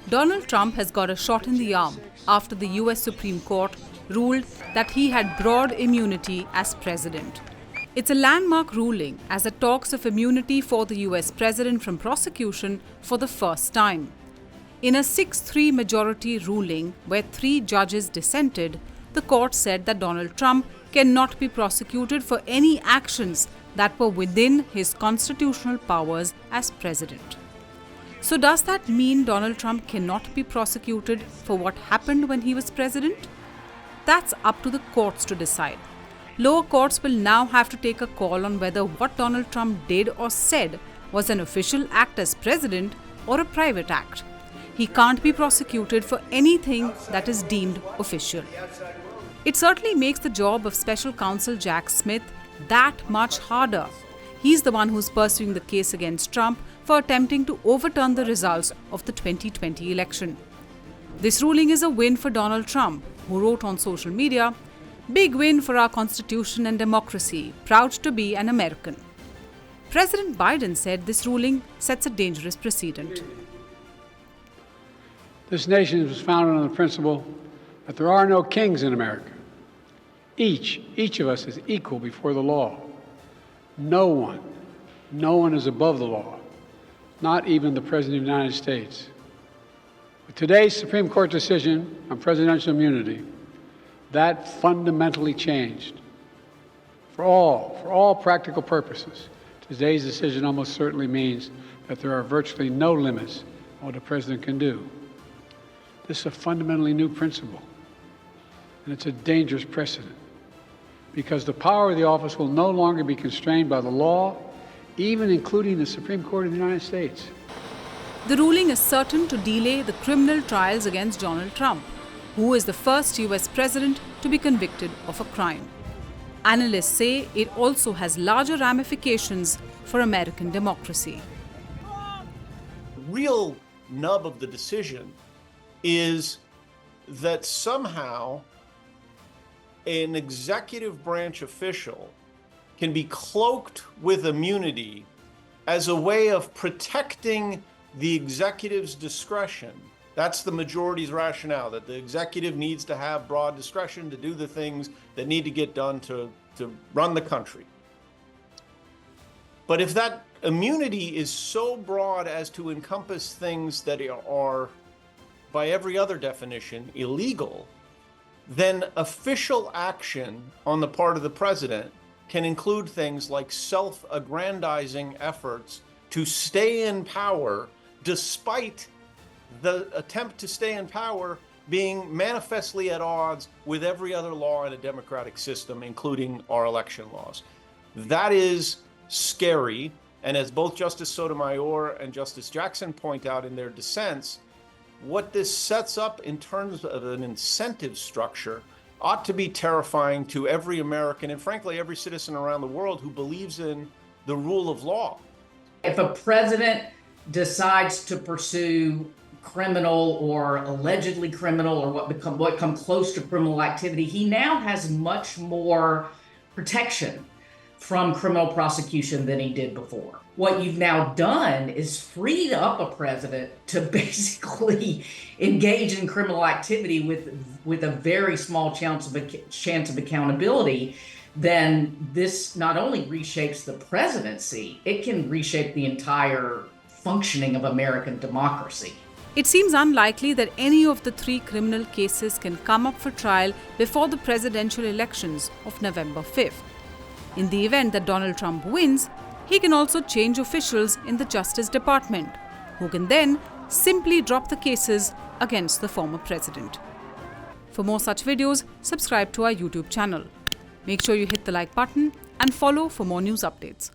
Donald Trump has got a shot in the arm after the US Supreme Court ruled that he had broad immunity as president. It's a landmark ruling as it talks of immunity for the US president from prosecution for the first time. In a 6-3 majority ruling where 3 judges dissented, the court said that Donald Trump cannot be prosecuted for any actions that were within his constitutional powers as president. So does that mean Donald Trump cannot be prosecuted for what happened when he was president? That's up to the courts to decide. Lower courts will now have to take a call on whether what Donald Trump did or said was an official act as president or a private act. He can't be prosecuted for anything that is deemed official. It certainly makes the job of Special Counsel Jack Smith that much harder. He's the one who's pursuing the case against Trump for attempting to overturn the results of the 2020 election. This ruling is a win for Donald Trump, who wrote on social media, "Big win for our Constitution and democracy, proud to be an American." President Biden said this ruling sets a dangerous precedent. This nation was founded on the principle that there are no kings in America. Each of us is equal before the law. No one is above the law, not even the President of the United States. With today's Supreme Court decision on presidential immunity, that fundamentally changed. For all practical purposes, today's decision almost certainly means that there are virtually no limits on what a president can do. This is a fundamentally new principle, and it's a dangerous precedent, because the power of the office will no longer be constrained by the law, even including the Supreme Court of the United States. The ruling is certain to delay the criminal trials against Donald Trump, who is the first US president to be convicted of a crime. Analysts say it also has larger ramifications for American democracy. The real nub of the decision is that somehow an executive branch official can be cloaked with immunity as a way of protecting the executive's discretion. That's the majority's rationale, that the executive needs to have broad discretion to do the things that need to get done to run the country. But if that immunity is so broad as to encompass things that are, by every other definition, illegal, then official action on the part of the president can include things like self-aggrandizing efforts to stay in power despite the attempt to stay in power being manifestly at odds with every other law in a democratic system, including our election laws. That is scary, and as both Justice Sotomayor and Justice Jackson point out in their dissents, what this sets up in terms of an incentive structure ought to be terrifying to every American and frankly every citizen around the world who believes in the rule of law. If a president decides to pursue criminal or allegedly criminal or what come close to criminal activity, he now has much more protection from criminal prosecution than he did before. What you've now done is freed up a president to basically engage in criminal activity with a very small chance of accountability. Then this not only reshapes the presidency, it can reshape the entire functioning of American democracy. It seems unlikely that any of the 3 criminal cases can come up for trial before the presidential elections of November 5th. In the event that Donald Trump wins, he can also change officials in the Justice Department, who can then simply drop the cases against the former president. For more such videos, subscribe to our YouTube channel. Make sure you hit the like button and follow for more news updates.